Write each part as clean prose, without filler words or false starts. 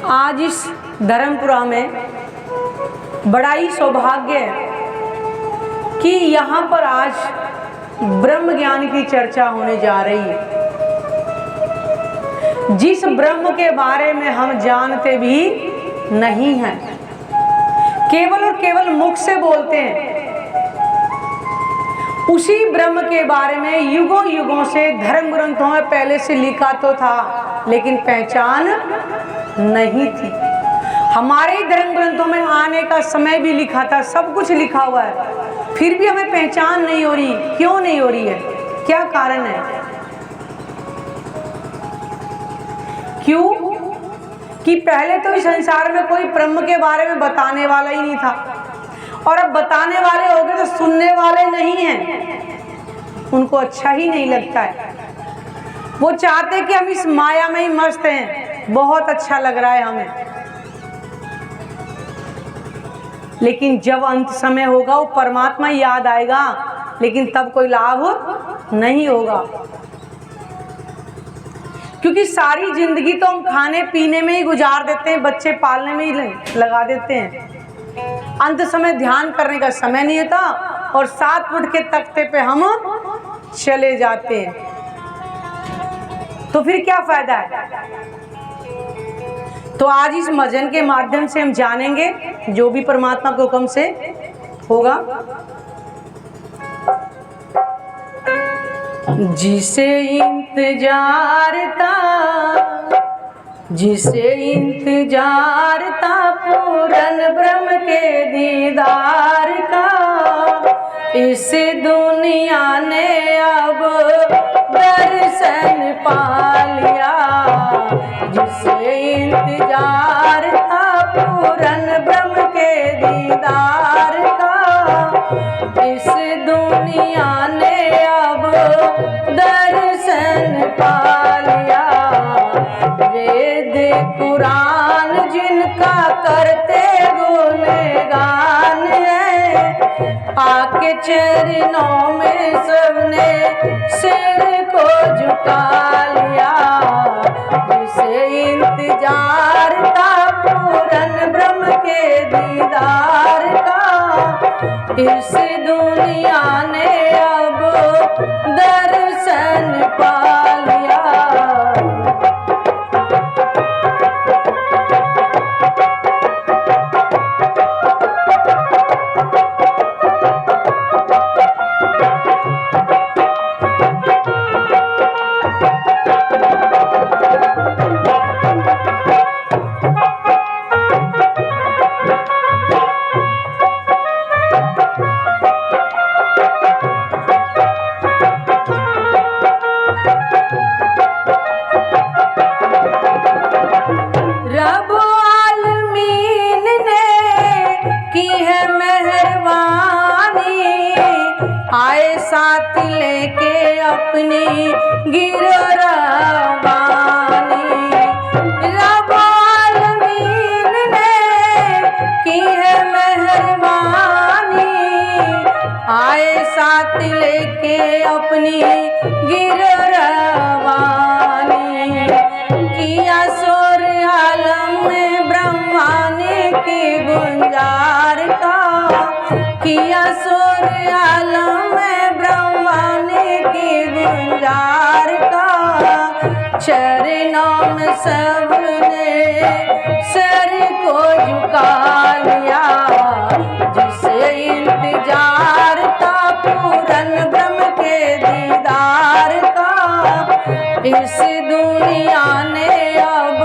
आज इस धर्मपुरा में बड़ा ही सौभाग्य है कि यहाँ पर आज ब्रह्म ज्ञान की चर्चा होने जा रही है। जिस ब्रह्म के बारे में हम जानते भी नहीं हैं, केवल और केवल मुख से बोलते हैं, उसी ब्रह्म के बारे में युगों युगों से धर्म ग्रंथों में पहले से लिखा तो था, लेकिन पहचान नहीं थी। हमारे धर्म ग्रंथों में आने का समय भी लिखा था, सब कुछ लिखा हुआ है, फिर भी हमें पहचान नहीं हो रही। क्यों नहीं हो रही है? क्या कारण है? क्यों कि पहले तो इस संसार में कोई ब्रह्म के बारे में बताने वाला ही नहीं था, और अब बताने वाले हो गए तो सुनने वाले नहीं हैं, उनको अच्छा ही नहीं लगता है। वो चाहते कि हम इस माया में ही मस्त हैं, बहुत अच्छा लग रहा है हमें, लेकिन जब अंत समय होगा वो परमात्मा याद आएगा, लेकिन तब कोई लाभ नहीं होगा, क्योंकि सारी जिंदगी तो हम खाने पीने में ही गुजार देते हैं, बच्चे पालने में ही लगा देते हैं। अंत समय ध्यान करने का समय नहीं होता, और 7 फुट के तख्ते पे हम चले जाते हैं, तो फिर क्या फायदा है? तो आज इस भजन के माध्यम से हम जानेंगे जो भी परमात्मा के हुक्म से होगा। जिसे इंतजार था पूरन ब्रह्म के दीदार का, इस दुनिया ने अब दर्शन पा लिया। जिसे इंतजार था पूरन ब्रह्म के दीदार का, इस दुनिया ने अब दर्शन पा लिया। वेद कुरान जिनका करते गुणगान है, आके चरणों में सबने सिर को झुका लिया। जिसे इंतजार था पूरन ब्रह्म के दीदार का, इस दुनिया ने अब दर्शन पा लिया। आए साथ लेके अपनी गिरवानी, रब आलमीन ने की है मेहरबानी। आए साथ लेके अपनी गिरवानी, किया सोर आलम में ब्रह्मा ने की गुंजार का, किया सोर आलम में ब्रह्मा ने की गुंजार का। चरणों में सबने सर को झुका लिया। जिसे इंतजार था पूरन ब्रह्म के दीदार का, इस दुनिया ने अब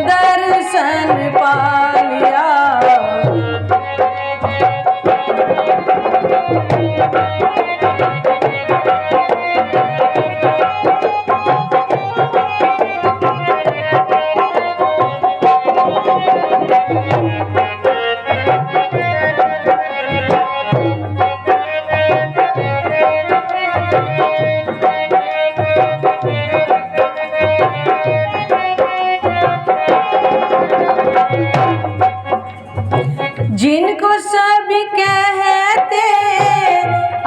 दर्शन पा लिया। जिनको सभी कहते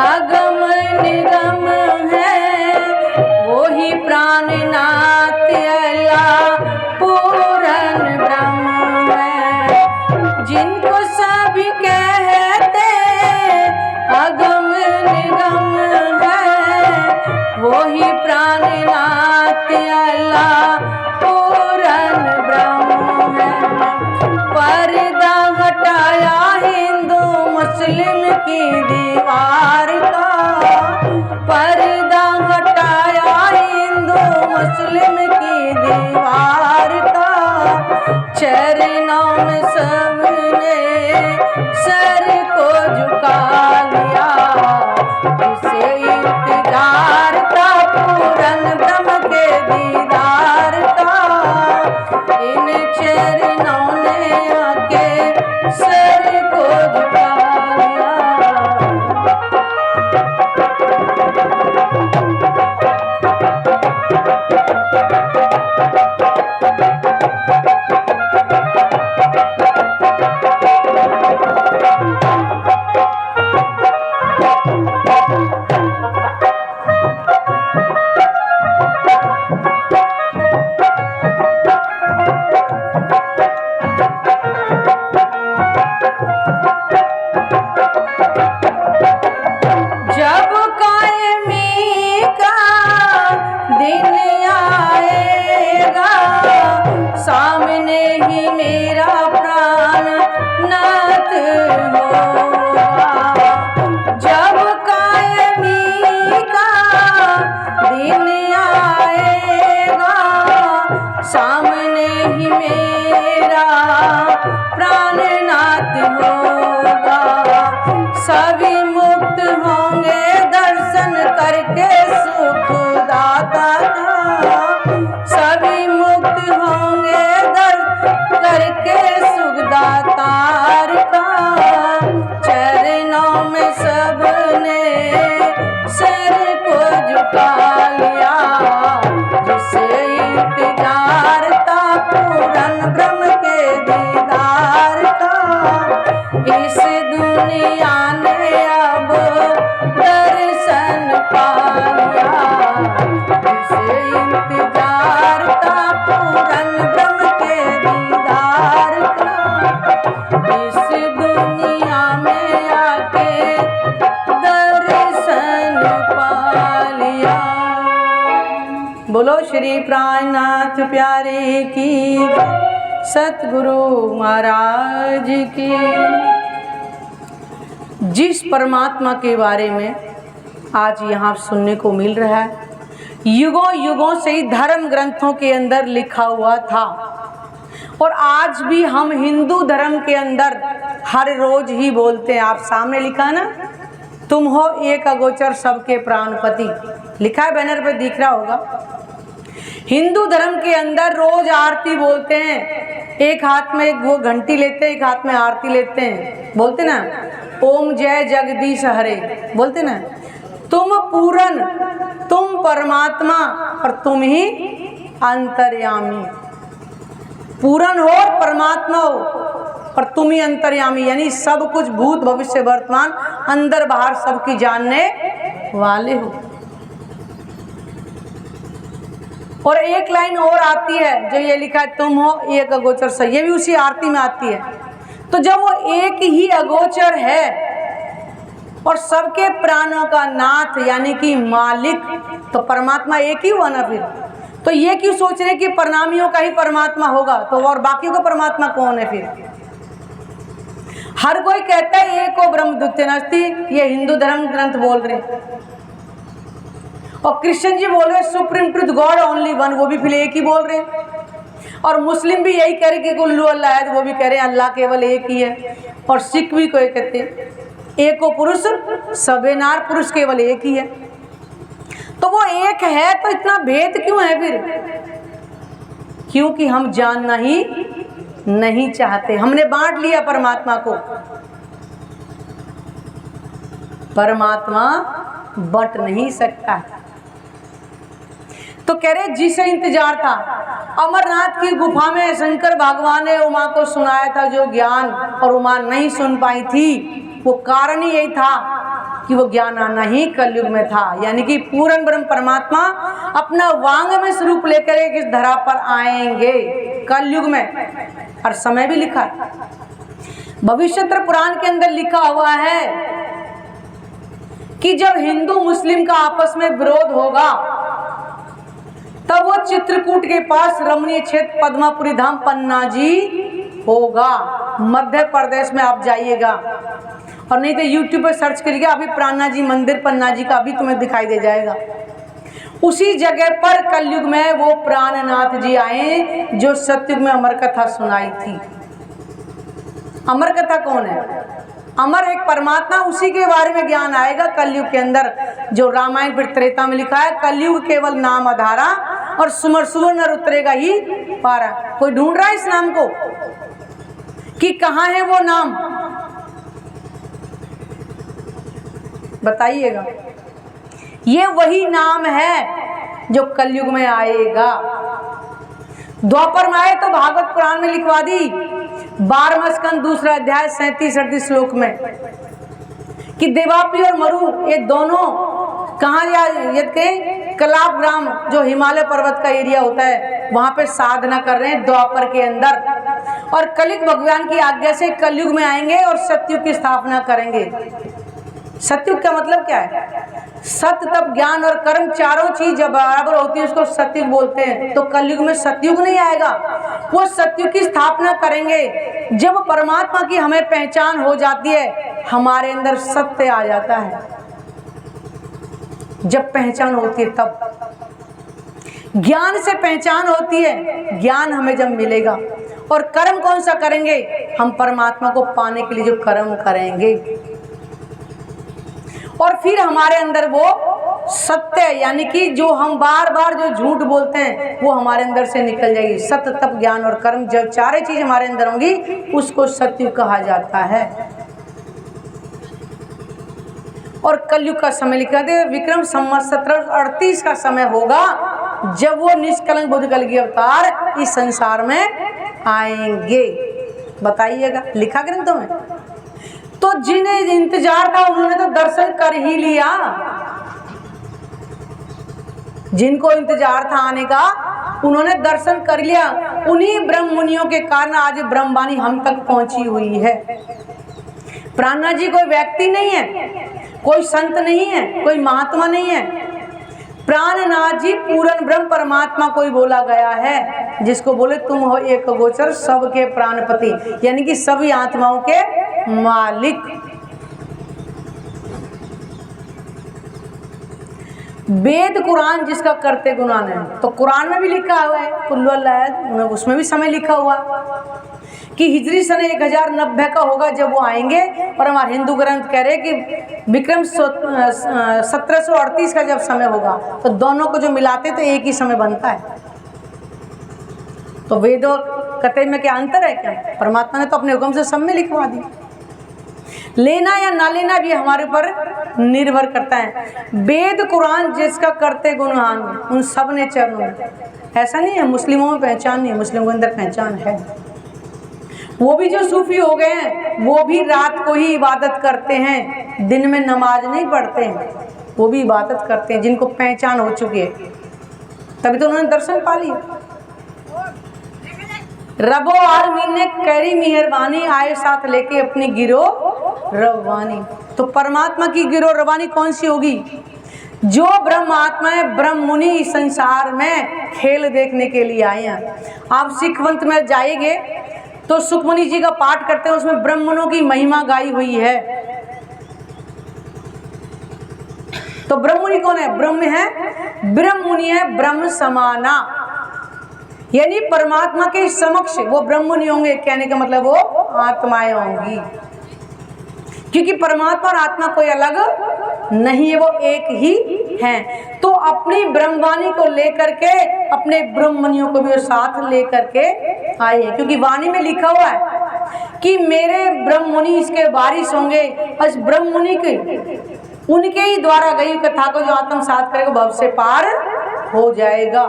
अगम निगम है, वो ही प्राणनाथ अल्लाह पूरन ब्रह्म की दीवार का पर्दा हटाया हिंदू मुस्लिम की दीवार का। चरणों में सबने सर को झुका लिया, इसे इंतजार था पूरन ब्रह्म के दीदार का। इन चरणों ने आके सर को झुका लिया। जब कायमी का दिन आएगा, सामने ही मेरा प्राण नाथ होगा। जब कायमी का दिन आएगा, सामने ही मेरा प्राण नाथ होगा। सभी मुक्त होंगे दर्शन करके सुख दाता का। सभी मुक्त होंगे दर्शन करके सुख दातार का। चरणों में सबने सर को झुका लिया, जिसे इंतजार था पूरन ब्रह्म के दीदार का। इस दुनिया ने अब दर्शन पा लिया, जिसे इंतजार था पूरन ब्रह्म के दीदार का। इस दुनिया में आके दर्शन पा लिया। बोलो श्री प्राणनाथ प्यारे की, सतगुरु महाराज की। जिस परमात्मा के बारे में आज यहाँ सुनने को मिल रहा है, युगों युगों से ही धर्म ग्रंथों के अंदर लिखा हुआ था, और आज भी हम हिंदू धर्म के अंदर हर रोज ही बोलते हैं। आप सामने लिखा है ना, तुम हो एक अगोचर सबके प्राणपति, लिखा है, बैनर पे दिख रहा होगा। हिंदू धर्म के अंदर रोज आरती बोलते हैं, एक हाथ में वो घंटी लेते हैं, एक हाथ में आरती लेते हैं, बोलते ना ओम जय जगदीश हरे, बोलते ना। तुम पूरन, तुम परमात्मा और तुम ही अंतर्यामी। पूरन हो और परमात्मा हो और तुम ही अंतर्यामी, यानी सब कुछ भूत भविष्य वर्तमान अंदर बाहर सबकी जानने वाले हो। और एक लाइन और आती है जो ये लिखा है, तुम हो एक अगोचर से, ये भी उसी आरती में आती है। तो जब वो एक ही अगोचर है और सबके प्राणों का नाथ यानी कि मालिक, तो परमात्मा एक ही हुआ ना फिर। तो ये क्यों सोच रहे कि प्रणामियों का ही परमात्मा होगा, तो और बाकियों का परमात्मा कौन है फिर? हर कोई कहता है एको ब्रह्म द्वितीय नास्ति, ये हिंदू धर्म ग्रंथ बोल रहे, और कृष्ण जी बोल रहे supreme truth God only one, वो भी फिर एक ही बोल रहे हैं। और मुस्लिम भी यही कह रहे कि कुल्लू अल्लाह है, तो वो भी कह रहे हैं अल्लाह केवल एक ही है। और सिख भी कोई कहते हैं एको पुरुष सबे नार, पुरुष केवल एक ही है। तो वो एक है, तो इतना भेद क्यों है फिर? क्योंकि हम जानना ही नहीं चाहते, हमने बांट लिया परमात्मा को। परमात्मा बट नहीं सकता। तो कह रहे जिसे इंतजार था, अमरनाथ की गुफा में शंकर भगवान ने उमा को सुनाया था जो ज्ञान, और उमा नहीं सुन पाई थी। वो कारण ही यही था कि वो ज्ञान आना ही कलयुग में था, यानी कि पूर्ण ब्रह्म परमात्मा अपना वांग में स्वरूप लेकर एक इस धरा पर आएंगे कलयुग में। और समय भी लिखा, भविष्योत्तर पुराण के अंदर लिखा हुआ है कि जब हिंदू मुस्लिम का आपस में विरोध होगा, तब वो चित्रकूट के पास रमणीय क्षेत्र पद्मापुरी धाम पन्ना जी होगा, मध्य प्रदेश में आप जाइएगा। और नहीं तो यूट्यूब पर सर्च करिएगा, अभी प्राणनाथ जी मंदिर पन्ना जी का अभी तुम्हें दिखाई दे जाएगा। उसी जगह पर कलयुग में वो प्राणनाथ जी आए जो सतयुग में अमर कथा सुनाई थी। अमर कथा कौन है? अमर एक परमात्मा, उसी के बारे में ज्ञान आएगा कलयुग के अंदर, जो रामायण फिर त्रेता में लिखा है, कलयुग केवल नाम आधारा और सुमर सुमर नर उतरेगा ही पारा। कोई ढूंढ रहा है इस नाम को कि कहाँ है वो नाम, बताइएगा। ये वही नाम है जो कलयुग में आएगा। द्वापर में आए तो भागवत पुराण में लिखवा दी 12वां स्कंद 2 अध्याय 37-38 श्लोक में कि देवापी और मरु ये दोनों कहाँ के कलाप ग्राम जो हिमालय पर्वत का एरिया होता है वहां पे साधना कर रहे हैं द्वापर के अंदर, और कलिक भगवान की आज्ञा से कलयुग में आएंगे और सतयुग की स्थापना करेंगे। सतयुग का मतलब क्या है? सत्य तप ज्ञान और कर्म चारों चीज जब बराबर होती है उसको सतयुग बोलते हैं। तो कलयुग में सतयुग नहीं आएगा, वो सतयुग की स्थापना करेंगे। जब परमात्मा की हमें पहचान हो जाती है, हमारे अंदर सत्य आ जाता है। जब पहचान होती है तब ज्ञान से पहचान होती है, ज्ञान हमें जब मिलेगा। और कर्म कौन सा करेंगे? हम परमात्मा को पाने के लिए जो कर्म करेंगे, और फिर हमारे अंदर वो सत्य यानी कि जो हम बार बार जो झूठ बोलते हैं वो हमारे अंदर से निकल जाएगी। सत्य तप ज्ञान और कर्म जब चारे चीज हमारे अंदर होंगी उसको सतयुग कहा जाता है। और कलयुग का समय लिखा है विक्रम संवत 1738 का समय होगा जब वो निष्कलंक बुद्ध कलगी अवतार इस संसार में आएंगे। बताइएगा, लिखा ग्रंथों में। तो जिन्हें इंतजार था उन्होंने तो दर्शन कर ही लिया। जिनको इंतजार था आने का उन्होंने दर्शन कर लिया। उन्हीं ब्रह्म मुनियों के कारण आज ब्रह्मवाणी हम तक पहुंची हुई है। प्राणनाथ जी कोई व्यक्ति नहीं है, कोई संत नहीं है, कोई महात्मा नहीं है। प्राणनाथ जी पूर्ण ब्रह्म परमात्मा को ही बोला गया है, जिसको बोले तुम हो एक गोचर सबके प्राणपति, यानी कि सभी आत्माओं के मालिक। वेद कुरान जिसका करते गुणान है, तो कुरान में भी लिखा हुआ है कुल्लु अल्लाह, उसमें भी समय लिखा हुआ कि हिजरी सन 1090 का होगा जब वो आएंगे। और हमारे हिंदू ग्रंथ कह रहे कि विक्रम 1738 का जब समय होगा, तो दोनों को जो मिलाते तो एक ही समय बनता है। तो वेदों कते में क्या अंतर है? क्या परमात्मा ने तो अपने हुक्म से सब में लिखवा दी। लेना या ना लेना भी हमारे ऊपर निर्भर करता है। वेद कुरान जिसका करते गुणगान उन सब ने चरणों में, ऐसा नहीं है मुस्लिमों में पहचान नहीं है, मुस्लिमों के अंदर पहचान है। वो भी जो सूफी हो गए हैं वो भी रात को ही इबादत करते हैं, दिन में नमाज नहीं पढ़ते हैं, वो भी इबादत करते हैं जिनको पहचान हो चुकी है, तभी तो उन्होंने दर्शन पा लिया। रबो आलमीन ने करी मेहरबानी आए साथ लेके अपनी गिरो रवानी। तो परमात्मा की गिरो रवानी कौन सी होगी? जो ब्रह्म आत्मा है, ब्रह्म मुनि इस संसार में खेल देखने के लिए आए हैं। आप सिख पंथ में जाएंगे तो सुखमुनि जी का पाठ करते हैं, उसमें ब्रह्मणों की महिमा गाई हुई है। तो ब्रह्ममुनि कौन है? ब्रह्म है, ब्रह्ममुनि है ब्रह्म समाना, यानी परमात्मा के समक्ष वो ब्रह्ममुनि होंगे। कहने का मतलब वो आत्माएं होंगी, क्योंकि परमात्मा और आत्मा कोई अलग नहीं है, वो एक ही हैं। तो अपनी ब्रह्मवाणी को लेकर के अपने ब्रह्ममुनियों को भी साथ लेकर के आए हैं, क्योंकि वाणी में लिखा हुआ है कि मेरे ब्रह्ममुनि इसके वारिस होंगे। बस ब्रह्ममुनि के उनके ही द्वारा गई कथा को जो आत्म साथ करेगा भव से पार हो जाएगा।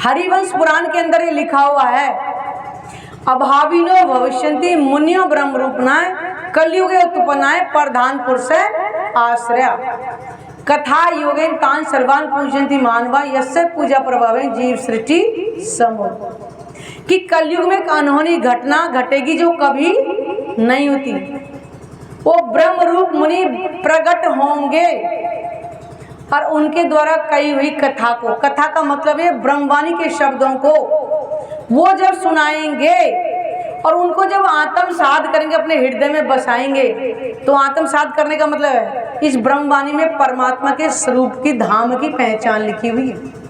हरिवंश पुराण के अंदर ये लिखा हुआ है, अभाविनो भविष्यन्ति मुनियो ब्रह्म रूपनाय कलयुगे उत्पन्नाय प्रधान पुरुष आश्रय कथा योगेन तान सर्वान पूजन्ति मानवा यस्य पूजा प्रभावे जीव सृष्टि समो। कि कलयुग में एक अनहोनी घटना घटेगी जो कभी नहीं होती। वो ब्रह्म रूप मुनि प्रकट होंगे और उनके द्वारा कही हुई कथा को, कथा का मतलब है ब्रह्मवाणी के शब्दों को वो जब सुनाएंगे और उनको जब आत्मसात करेंगे, अपने हृदय में बसाएंगे, तो आत्मसात करने का मतलब है इस ब्रह्मवाणी में परमात्मा के स्वरूप की धाम की पहचान लिखी हुई है।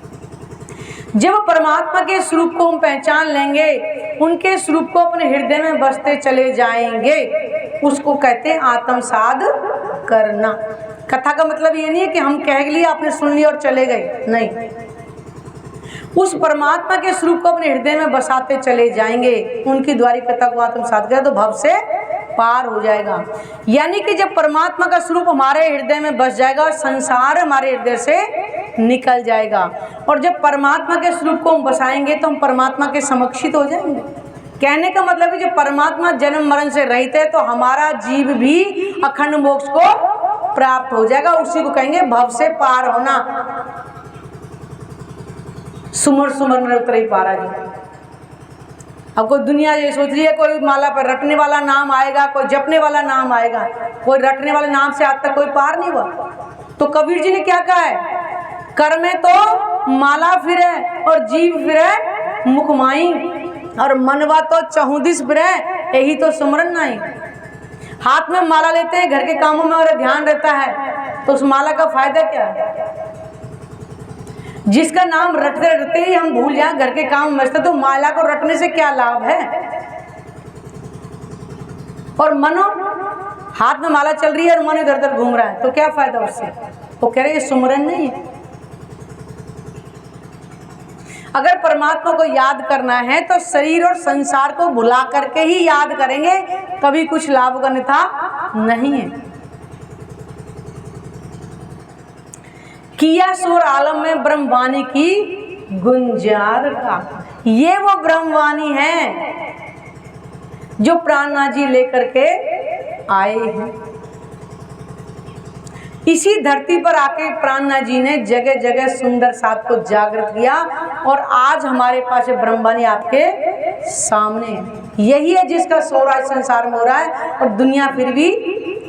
जब परमात्मा के स्वरूप को हम पहचान लेंगे, उनके स्वरूप को अपने हृदय में बसते चले जाएंगे, उसको कहते हैं आत्मसात करना। कथा का मतलब ये नहीं है कि हम कह लिया, आपने सुन लिया और चले गए, नहीं। उस परमात्मा के स्वरूप को अपने हृदय में बसाते चले जाएंगे, उनकी द्वारी कथा को आत्मसात करें तो भव से पार हो जाएगा। यानी कि जब परमात्मा का स्वरूप हमारे हृदय में बस जाएगा, संसार हमारे हृदय से निकल जाएगा। और जब परमात्मा के स्वरूप को हम बसाएंगे तो हम परमात्मा के समक्षित हो जाएंगे। कहने का मतलब है जब परमात्मा जन्म मरण से रहित है तो हमारा जीव भी अखंड मोक्ष को प्राप्त हो जाएगा। उसी को कहेंगे भव से पार होना। सुमर सुमर में उतर ही पारा जी। अब कोई दुनिया ये सोच रही है कोई माला पर रटने वाला नाम आएगा, कोई जपने वाला नाम आएगा, कोई रटने वाले नाम से आज तक कोई पार नहीं हुआ। तो कबीर जी ने क्या कहा है, कर में तो माला फिरे और जीव फिरे मुखमाई, और मनवा तो चहुदिस फिरे यही तो सुमरन नहीं। हाथ में माला लेते हैं, घर के कामों में और ध्यान रहता है, तो उस माला का फायदा क्या है। जिसका नाम रटते रटते ही हम भूल जाए, घर के काम में, तो माला को रटने से क्या लाभ है। और मनो हाथ में माला चल रही है और मन इधर उधर घूम रहा है, तो क्या फायदा उससे। वो कह रहे ये सुमरन नहीं है। अगर परमात्मा को याद करना है तो शरीर और संसार को भुला करके ही याद करेंगे, कभी कुछ लाभ का अन्यथा नहीं है। किया सुर आलम में ब्रह्मवाणी की गुंजार का, ये वो ब्रह्मवाणी है जो प्राणनाथ जी लेकर के आए हैं। इसी धरती पर आके प्राणनाथ जी ने जगह जगह सुंदर साथ को जागृत किया, और आज हमारे पास ब्रह्मवाणी आपके सामने है। यही है जिसका शोर आज संसार में हो रहा है और दुनिया फिर भी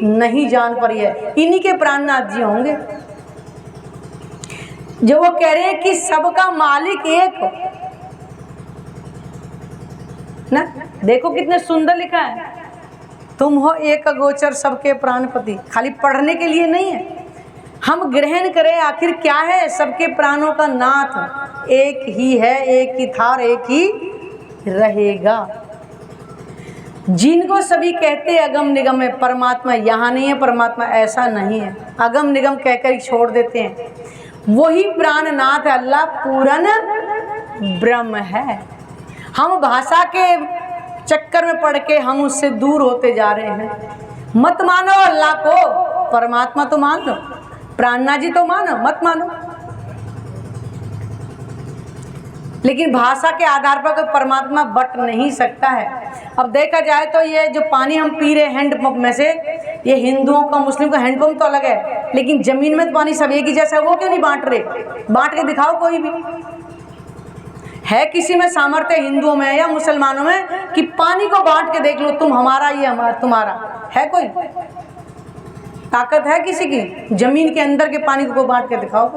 नहीं जान पाई है। इन्हीं के प्राणनाथ जी होंगे जो वो कह रहे हैं कि सबका मालिक एक ना। देखो कितने सुंदर लिखा है, तुम हो एक अगोचर सबके प्राणपति। खाली पढ़ने के लिए नहीं है, हम ग्रहण करें आखिर क्या है। सबके प्राणों का नाथ एक ही है, एक ही था और एक ही रहेगा। जिनको सभी कहते अगम निगम है, परमात्मा यहाँ नहीं है, परमात्मा ऐसा नहीं है। अगम निगम कहकर ही छोड़ देते हैं। वही प्राणनाथ अल्लाह पूरन ब्रह्म है। हम भाषा के चक्कर में पड़ के हम उससे दूर होते जा रहे हैं। मत मानो अल्लाह को, परमात्मा तो मान लो, प्राणनाथ जी तो मानो, मत मानो। लेकिन भाषा के आधार पर कोई परमात्मा बट नहीं सकता है। अब देखा जाए तो ये जो पानी हम पी रहे हैंडपंप में से, ये हिंदुओं का मुस्लिम का हैंडपंप तो अलग है, लेकिन जमीन में तो पानी सब एक ही जैसा है। वो क्यों नहीं बांट रहे? बांट के दिखाओ। कोई भी है किसी में सामर्थ्य, हिंदुओं में या मुसलमानों में, कि पानी को बांट के देख लो, तुम हमारा ये हमारा तुम्हारा है? कोई ताकत है किसी की? जमीन के अंदर के पानी को बांट के दिखाओ।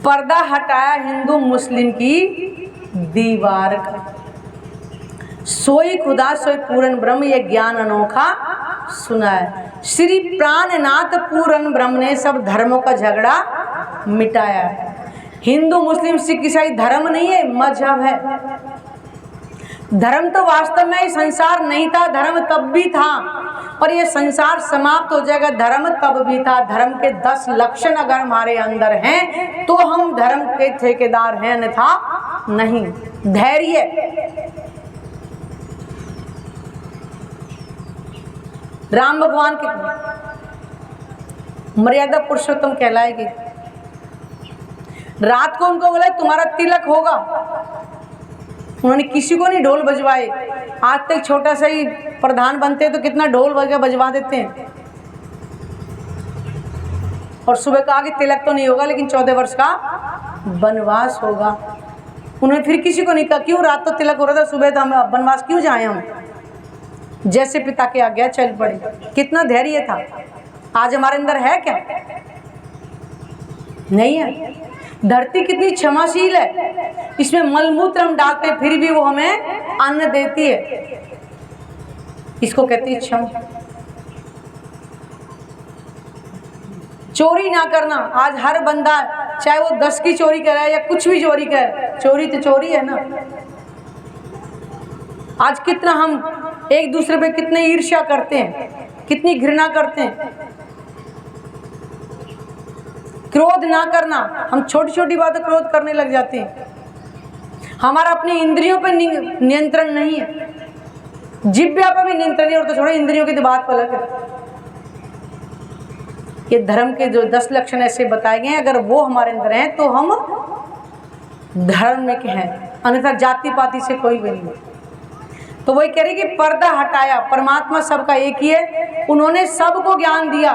पर्दा हटाया हिंदू मुस्लिम की दीवार का, सोई खुदा सोई पूर्ण ब्रह्म, ये ज्ञान अनोखा सुना है। श्री प्राणनाथ पूर्ण ब्रह्म ने सब धर्मों का झगड़ा मिटाया है। हिंदू मुस्लिम सिख ईसाई धर्म नहीं है, मजहब है। धर्म तो वास्तव में संसार नहीं था, धर्म तब भी था, और ये संसार समाप्त हो जाएगा, धर्म तब भी था। धर्म के 10 लक्षण अगर हमारे अंदर हैं तो हम धर्म के ठेकेदार हैं, अन्यथा नहीं। धैर्य, राम भगवान की मर्यादा पुरुषोत्तम कहलाएगी। रात को उनको बोला तुम्हारा तिलक होगा, उन्होंने किसी को नहीं ढोल बजवाए। आज तक छोटा सा ही प्रधान बनते हैं तो कितना ढोल वगैरह बजवा देते हैं। और सुबह कहा कि तिलक तो नहीं होगा लेकिन 14 वर्ष का वनवास होगा। उन्होंने फिर किसी को नहीं कहा, क्यों रात तो तिलक हो रहा था, सुबह तो हम वनवास क्यों जाए हम? जैसे पिता के आज्ञा चल पड़े। कितना धैर्य था। आज हमारे अंदर है क्या? नहीं है। धरती कितनी क्षमाशील है, इसमें मलमूत्र हम डालते हैं फिर भी वो हमें अन्न देती है। इसको कहती है क्षमा। चोरी ना करना, आज हर बंदा चाहे वो 10 की चोरी करे या कुछ भी चोरी करे, चोरी तो चोरी है ना। आज कितना हम एक दूसरे पे कितने ईर्ष्या करते हैं, कितनी घृणा करते हैं। क्रोध ना करना, हम छोटी छोटी बातों क्रोध करने लग जाते हैं। हमारा अपनी इंद्रियों पे नियंत्रण नहीं है, जिह्वा पे भी नियंत्रण नहीं, और तो छोड़ो इंद्रियों की तो बात अलग है। ये धर्म के जो 10 लक्षण ऐसे बताए गए हैं, अगर वो हमारे अंदर हैं तो हम धर्म में के हैं, अन्यथा जाति पाति से कोई भी नहीं। तो वही कह रही कि पर्दा हटाया, परमात्मा सबका एक ही है। उन्होंने सबको ज्ञान दिया,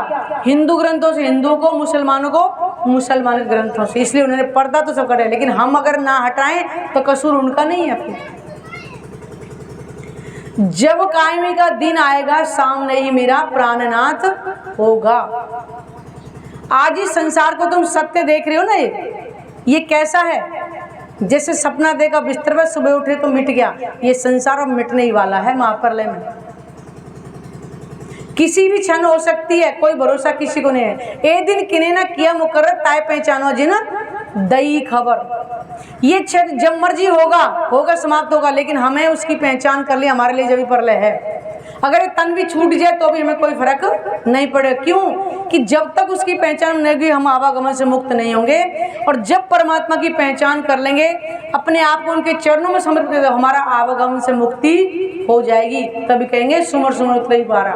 हिंदू ग्रंथों से हिंदुओं को, मुसलमानों को मुसलमान ग्रंथों से, इसलिए उन्होंने पर्दा तो सब हटाया। लेकिन हम अगर ना हटाएं तो कसूर उनका नहीं है। फिर जब कायमी का दिन आएगा, सामने ही मेरा प्राणनाथ होगा। आज इस संसार को तुम सत्य देख रहे हो ना, ये कैसा है? जैसे सपना देखा बिस्तर पर, सुबह उठे तो मिट गया। ये संसार अब मिटने ही वाला है महाप्रलय में, किसी भी क्षण हो सकती है, कोई भरोसा किसी को नहीं है। एक दिन किने ना किया मुकर्रर, ताय पहचानो जिन दई खबर। ये क्षण जब मर्जी होगा समाप्त होगा, लेकिन हमें उसकी पहचान कर ली, हमारे लिए जब प्रलय है। अगर ये तन भी छूट जाए तो भी हमें कोई फर्क नहीं पड़ेगा। क्यों? कि जब तक उसकी पहचान नहीं होगी हम आवागमन से मुक्त नहीं होंगे। और जब परमात्मा की पहचान कर लेंगे, अपने आप को उनके चरणों में समर्पित कर, हमारा आवागमन से मुक्ति हो जाएगी। तभी कहेंगे सुमर सुमर उतर ही पारा।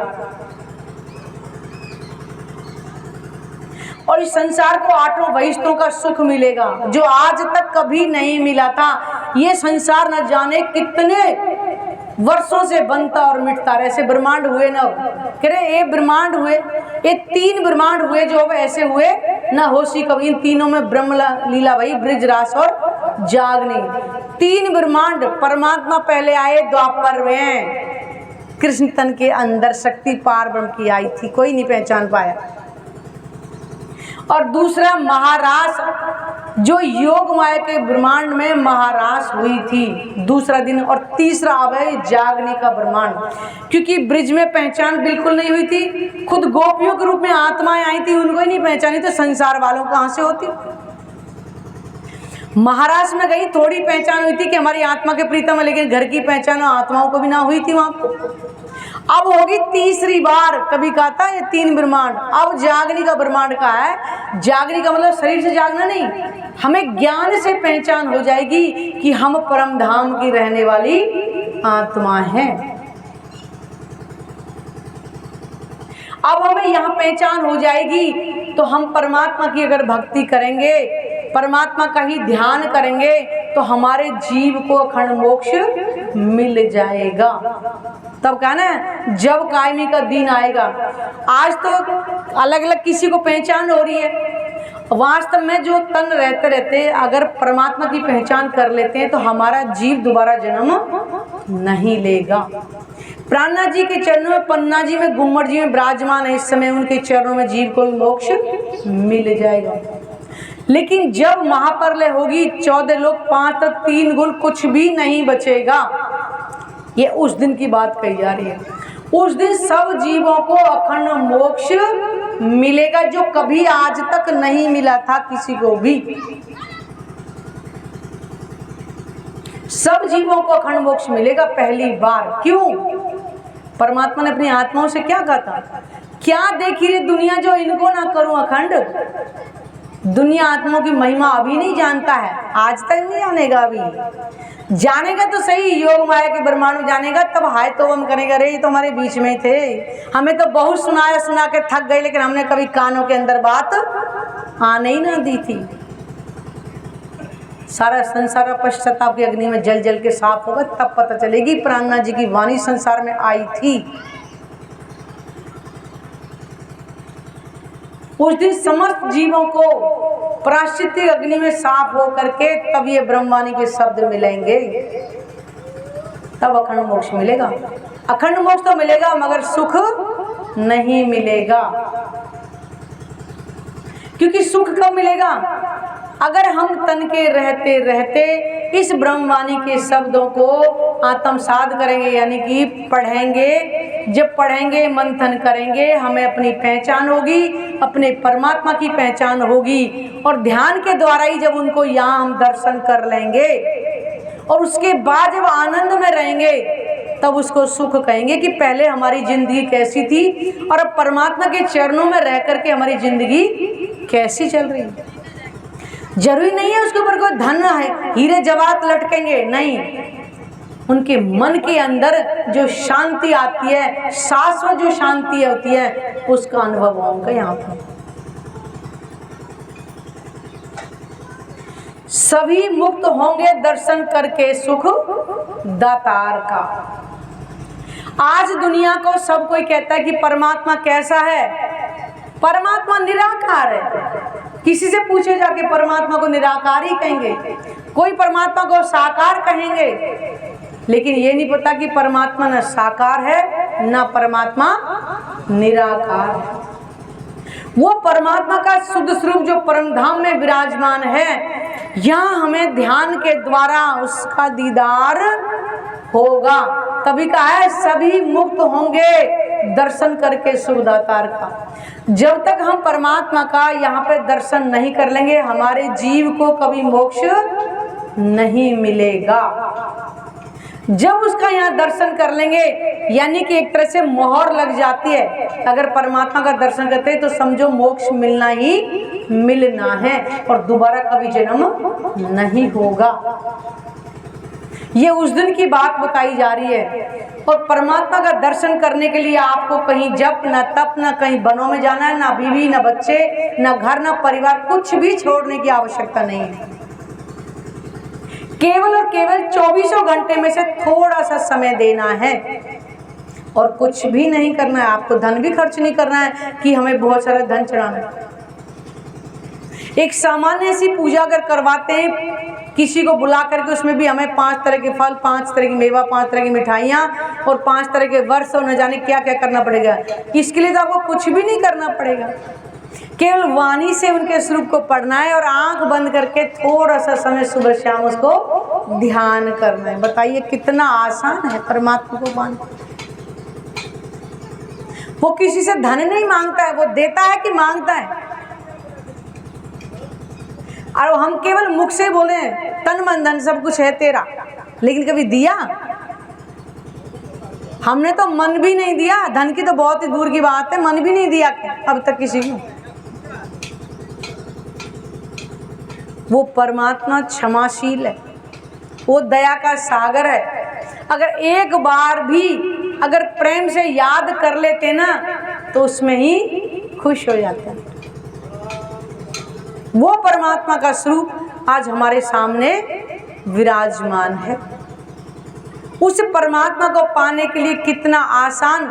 और इस संसार को 8 वहिष्ठों का सुख मिलेगा, जो आज तक कभी नहीं मिला था। ये संसार न जाने कितने वर्षों से बनता और मिटता रहे। ऐसे ब्रह्मांड हुए ना, कह रहे ये ब्रह्मांड हुए, ये 3 ब्रह्मांड हुए जो अब ऐसे हुए ना होशी कभी। इन तीनों में ब्रह्म लीला भई, ब्रिज रास और जागनी। 3 ब्रह्मांड। परमात्मा पहले आए द्वापर में, कृष्ण तन के अंदर शक्ति पार ब्रह्म की आई थी, कोई नहीं पहचान पाया। और दूसरा महारास, जो योग माया के ब्रह्मांड में महारास हुई थी, दूसरा दिन। और तीसरा अब है जागने का ब्रह्मांड, क्योंकि ब्रिज में पहचान बिल्कुल नहीं हुई थी। खुद गोपियों के रूप में आत्माएं आई थी, उनको ही नहीं पहचानी, तो संसार वालों कहाँ से होती। महाराज में गई, थोड़ी पहचान हुई थी कि हमारी आत्मा के प्रीतम है, लेकिन घर की पहचान आत्माओं को भी ना हुई थी वहां पर। अब होगी तीसरी बार। कभी कहा था ये 3 ब्रह्मांड, अब जागनी का ब्रह्मांड का है। जागनी का मतलब शरीर से जागना नहीं, हमें ज्ञान से पहचान हो जाएगी कि हम परम धाम की रहने वाली आत्मा हैं। अब हमें यहाँ पहचान हो जाएगी तो हम परमात्मा की अगर भक्ति करेंगे, परमात्मा का ही ध्यान करेंगे, तो हमारे जीव को अखंड मोक्ष मिल जाएगा। तब कहा ना जब कायमी का दिन आएगा। आज तो अलग अलग किसी को पहचान हो रही है, वास्तव में जो तन रहते रहते अगर परमात्मा की पहचान कर लेते हैं तो हमारा जीव दोबारा जन्म नहीं लेगा। प्राणनाथ जी के चरणों में, पन्ना जी में, गुम्मट जी में विराजमान है इस समय, उनके चरणों में जीव को मोक्ष मिल जाएगा। लेकिन जब महाप्रलय होगी, 14 लोग 5 तक 3 गुण कुछ भी नहीं बचेगा। ये उस दिन की बात कही जा रही है। उस दिन सब जीवों को अखंड मोक्ष मिलेगा, जो कभी आज तक नहीं मिला था किसी को भी। सब जीवों को अखंड मोक्ष मिलेगा पहली बार। क्यों? परमात्मा ने अपनी आत्माओं से क्या कहा था, क्या देखी रे दुनिया जो इनको ना करूं अखंड। दुनिया आत्माओं की महिमा अभी नहीं जानता है, आज तक नहीं जानेगा। अभी जानेगा तो सही, योग माया के ब्रह्मांड में जानेगा, तब हाय तो हम करेगा, रे ये तो हमारे बीच में थे, हमें तो बहुत सुनाया, सुना के थक गए, लेकिन हमने कभी कानों के अंदर बात आने ही ना दी थी। सारा संसार पश्चाताप की अग्नि में जल जल के साफ होगा, तब पता चलेगी प्राणनाथ जी की वाणी संसार में आई थी। उस दिन समस्त जीवों को प्रायश्चित अग्नि में साफ हो करके तब ये ब्रह्मवाणी के शब्द मिलेंगे, तब अखंड मोक्ष मिलेगा। अखंड मोक्ष तो मिलेगा मगर सुख नहीं मिलेगा। क्योंकि सुख कब मिलेगा? अगर हम तन के रहते रहते इस ब्रह्मवाणी के शब्दों को आत्मसात करेंगे, यानी कि पढ़ेंगे, जब पढ़ेंगे मंथन करेंगे, हमें अपनी पहचान होगी, अपने परमात्मा की पहचान होगी। और ध्यान के द्वारा ही जब उनको यहाँ हम दर्शन कर लेंगे और उसके बाद जब आनंद में रहेंगे तब उसको सुख कहेंगे कि पहले हमारी जिंदगी कैसी थी और अब परमात्मा के चरणों में रह करके हमारी जिंदगी कैसी चल रही है। जरूरी नहीं है उसके ऊपर कोई धन है, हीरे जवाहरात लटकेंगे, नहीं। उनके मन के अंदर जो शांति आती है, शाश्वत जो शांति होती है, उसका अनुभव होगा यहाँ पर। सभी मुक्त होंगे दर्शन करके सुख दातार का। आज दुनिया को सब कोई कहता है कि परमात्मा कैसा है। परमात्मा निराकार है। किसी से पूछे जाके परमात्मा को निराकार ही कहेंगे, कोई परमात्मा को साकार कहेंगे, लेकिन ये नहीं पता कि परमात्मा न साकार है न परमात्मा निराकार है। वो परमात्मा का शुद्ध स्वरूप जो परम धाम में विराजमान है, यहाँ हमें ध्यान के द्वारा उसका दीदार होगा। तभी कहा है सभी मुक्त होंगे दर्शन करके सुखदातार का। जब तक हम परमात्मा का यहाँ पे दर्शन नहीं कर लेंगे, हमारे जीव को कभी मोक्ष नहीं मिलेगा। जब उसका यहाँ दर्शन कर लेंगे, यानी कि एक तरह से मोहर लग जाती है। अगर परमात्मा का दर्शन करते हैं तो समझो मोक्ष मिलना ही मिलना है और दोबारा कभी जन्म नहीं होगा। ये उस दिन की बात बताई जा रही है। और परमात्मा का दर्शन करने के लिए आपको कहीं जप न तप न कहीं वनों में जाना है, ना बीवी न बच्चे न घर न परिवार, कुछ भी छोड़ने की आवश्यकता नहीं है। केवल और केवल 24 घंटे में से थोड़ा सा समय देना है और कुछ भी नहीं करना है। आपको धन भी खर्च नहीं करना है कि हमें बहुत सारा धन चढ़ाना है। एक सामान्य सी पूजा अगर करवाते हैं किसी को बुला करके, उसमें भी हमें 5 तरह के फल, 5 तरह की मेवा, 5 तरह की मिठाइयाँ और 5 तरह के वर्ष और न जाने क्या क्या करना पड़ेगा। इसके लिए तो आपको कुछ भी नहीं करना पड़ेगा, केवल वाणी से उनके स्वरूप को पढ़ना है और आंख बंद करके थोड़ा सा समय सुबह शाम उसको ध्यान करना है। बताइए कितना आसान है परमात्मा को पाना। वो किसी से धन नहीं मांगता है, वो देता है कि मांगता है। और हम केवल मुख से बोले तन मन धन सब कुछ है तेरा, लेकिन कभी दिया? हमने तो मन भी नहीं दिया, धन की तो बहुत ही दूर की बात है, मन भी नहीं दिया अब तक किसी को। वो परमात्मा क्षमाशील है, वो दया का सागर है। अगर एक बार भी अगर प्रेम से याद कर लेते ना तो उसमें ही खुश हो जाते हैं। वो परमात्मा का स्वरूप आज हमारे सामने विराजमान है। उस परमात्मा को पाने के लिए कितना आसान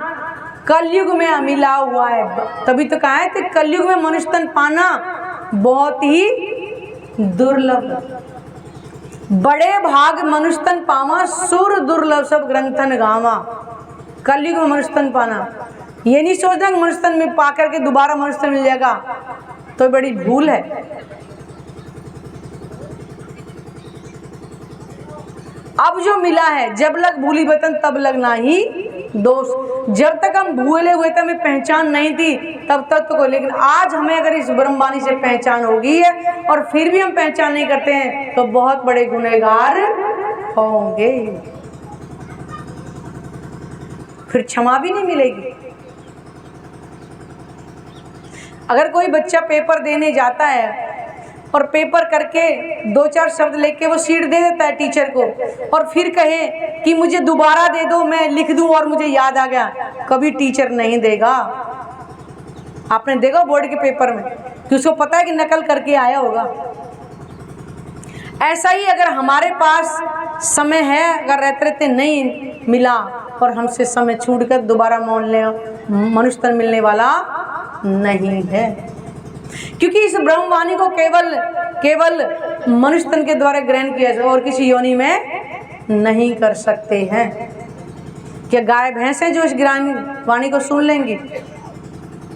कलयुग में मिला हुआ है। तभी तो कहा है कि कलयुग में मनुष्य तन पाना बहुत ही दुर्लभ। बड़े भाग मनुष्य तन पावा, सुर दुर्लभ सब ग्रंथन गावा। कलयुग में मनुष्य तन पाना, ये नहीं सोचना कि मनुष्य तन में पा करके दोबारा मनुष्य तन मिल जाएगा, तो बड़ी भूल है। अब जो मिला है, जब लग भूली वतन तब लग नाही दोष। जब तक हम भूले हुए थे, हमें पहचान नहीं थी, तब तक तो कोई, लेकिन आज हमें अगर इस ब्रह्मवाणी से पहचान हो गई है और फिर भी हम पहचान नहीं करते हैं तो बहुत बड़े गुनहगार होंगे, फिर क्षमा भी नहीं मिलेगी। अगर कोई बच्चा पेपर देने जाता है और पेपर करके 2-4 शब्द लेके वो सीट दे देता है टीचर को और फिर कहे कि मुझे दोबारा दे दो, मैं लिख दूं और मुझे याद आ गया, कभी टीचर नहीं देगा। आपने देखा बोर्ड के पेपर में कि उसको पता है कि नकल करके आया होगा। ऐसा ही अगर हमारे पास समय है, अगर रहते रहते नहीं मिला और हमसे समय छूट कर दोबारा मनुष्य तन मिलने वाला नहीं है, क्योंकि इस ब्रह्मवाणी को केवल मनुष्य तन के द्वारा ग्रहण किया जाए और किसी योनि में नहीं कर सकते हैं। क्या गाय भैंस हैं जो इस वाणी को सुन लेंगी?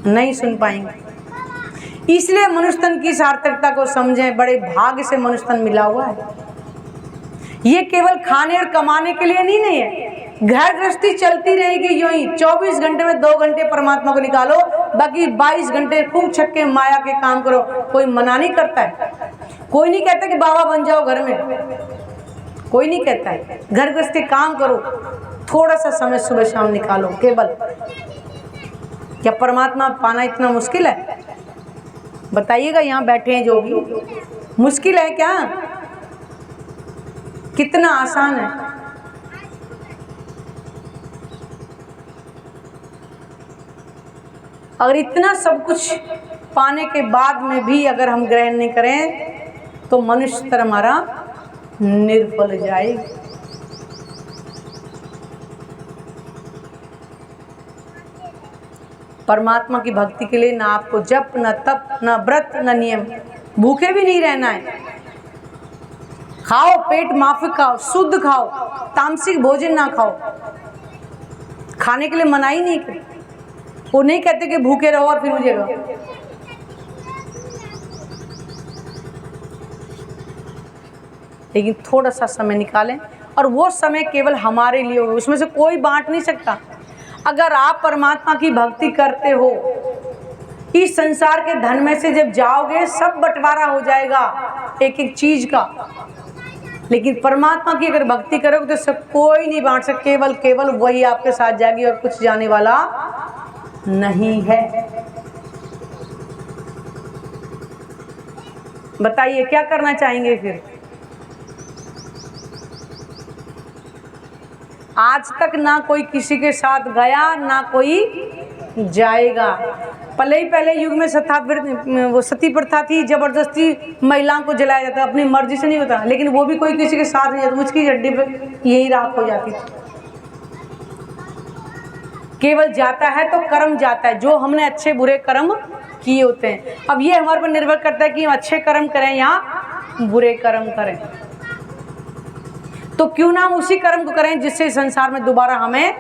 नहीं सुन पाएंगे। इसलिए मनुष्य तन की सार्थकता को समझें, बड़े भाग्य से मनुष्य तन मिला हुआ है। ये केवल खाने और कमाने के लिए नहीं है। घर गृहस्थी चलती रहेगी यूं ही। 24 घंटे में 2 घंटे परमात्मा को निकालो, बाकी 22 घंटे खूब छक्के माया के काम करो। कोई मना नहीं करता है, कोई नहीं कहता कि बाबा बन जाओ घर में, कोई नहीं कहता है। घर गृहस्थी काम करो, थोड़ा सा समय सुबह शाम निकालो केवल। क्या परमात्मा पाना इतना मुश्किल है? बताइएगा, यहाँ बैठे हैं जो भी, मुश्किल है क्या? कितना आसान है। अगर इतना सब कुछ पाने के बाद में भी अगर हम ग्रहण नहीं करें तो मनुष्य तर हमारा निर्फल जाएगा। परमात्मा की भक्ति के लिए ना आपको जप, न तप, न व्रत, न नियम, भूखे भी नहीं रहना है। खाओ, पेट माफिक खाओ, शुद्ध खाओ, तामसिक भोजन ना खाओ। खाने के लिए मनाही नहीं करते, वो नहीं कहते कि भूखे रहो और फिर मुझे रहो। लेकिन थोड़ा सा समय निकालें, और वो समय केवल हमारे लिए हो, उसमें से कोई बांट नहीं सकता। अगर आप परमात्मा की भक्ति करते हो, इस संसार के धन में से जब जाओगे सब बंटवारा हो जाएगा एक एक चीज का। लेकिन परमात्मा की अगर भक्ति करोगे तो सब कोई नहीं बांट सकता, केवल केवल वही आपके साथ जाएगी और कुछ जाने वाला नहीं है। बताइए क्या करना चाहेंगे फिर? आज तक ना कोई किसी के साथ गया, ना कोई जाएगा। पहले युग में सती प्रथा थी, जबरदस्ती महिलाओं को जलाया जाता, अपनी मर्जी से नहीं होता। लेकिन वो भी कोई किसी के साथ नहीं जाता, उसकी हड्डी पे यही राख हो जाती थी। केवल जाता है तो कर्म जाता है, जो हमने अच्छे बुरे कर्म किए होते हैं। अब ये हमारे पर निर्भर करता है कि हम अच्छे कर्म करें या बुरे कर्म करें। तो क्यों ना हम उसी कर्म को करें जिससे संसार में दोबारा हमें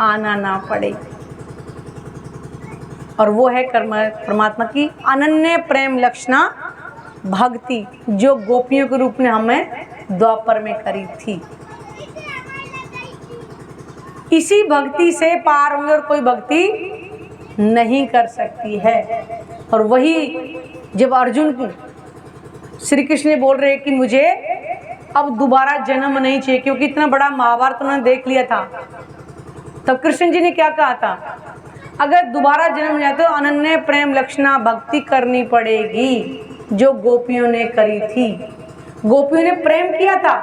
आना ना पड़े। और वो है परमात्मा की अनन्य प्रेम लक्षणा भक्ति, जो गोपियों के रूप में हमें द्वापर में करी थी। इसी भक्ति से पार होंगे और कोई भक्ति नहीं कर सकती है। और वही जब अर्जुन श्री कृष्ण ने बोल रहे कि मुझे अब दोबारा जन्म नहीं चाहिए, क्योंकि इतना बड़ा महाभारत उन्होंने देख लिया था, तब कृष्ण जी ने क्या कहा था? अगर दोबारा जन्म नहीं तो अनन्य प्रेम लक्षणा भक्ति करनी पड़ेगी, जो गोपियों ने करी थी। गोपियों ने प्रेम किया था,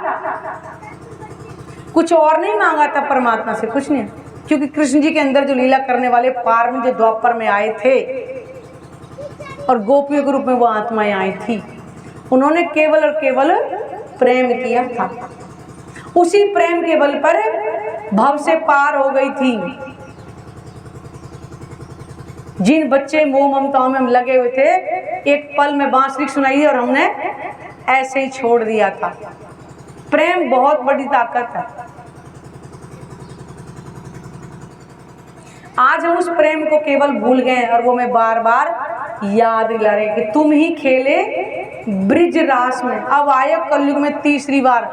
कुछ और नहीं मांगा था परमात्मा से, कुछ नहीं। क्योंकि कृष्ण जी के अंदर जो लीला करने वाले पार में जो द्वापर में आए थे और गोपियों के रूप में वो आत्माएं आई थी, उन्होंने केवल और केवल प्रेम किया था। उसी प्रेम के बल पर भव से पार हो गई थी। जिन बच्चे मोह ममताओं में हम लगे हुए थे, एक पल में बांसुरी सुनाई और हमने ऐसे ही छोड़ दिया था। प्रेम बहुत बड़ी ताकत है। आज हम उस प्रेम को केवल भूल गए और वो मैं बार बार याद दिला रहे कि तुम ही खेले ब्रिज रास में। अब आए कलयुग में तीसरी बार,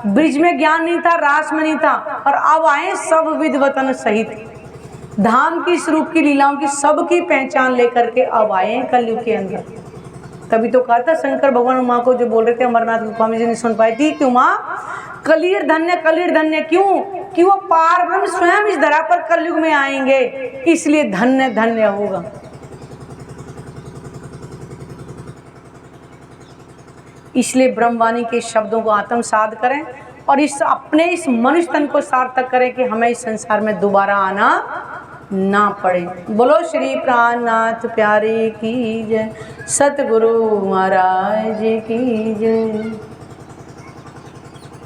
ब्रिज में ज्ञान नहीं था, रास में नहीं था, और अब आए सब विद्वतन सहित, धाम की स्वरूप की लीलाओं की सबकी पहचान लेकर के अब आए कलयुग के अंदर। तभी तो कहा था शंकर भगवान उमा को जो बोल रहे थे, अमरनाथ गोस्वामी जी ने सुन पाई थी कि उमा कलीर धन्य, कलीर धन्य। क्यों? कि वो पार ब्रह्म स्वयं इस धरा पर कलयुग में आएंगे, इसलिए धन्य धन्य होगा। इसलिए ब्रह्मवाणी के शब्दों को आत्मसात करें और इस मनुष्य तन को सार्थक करें कि हमें इस संसार में दोबारा आना ना पड़े। बोलो श्री प्राणनाथ प्यारे की जय, सतगुरु महाराज की जय।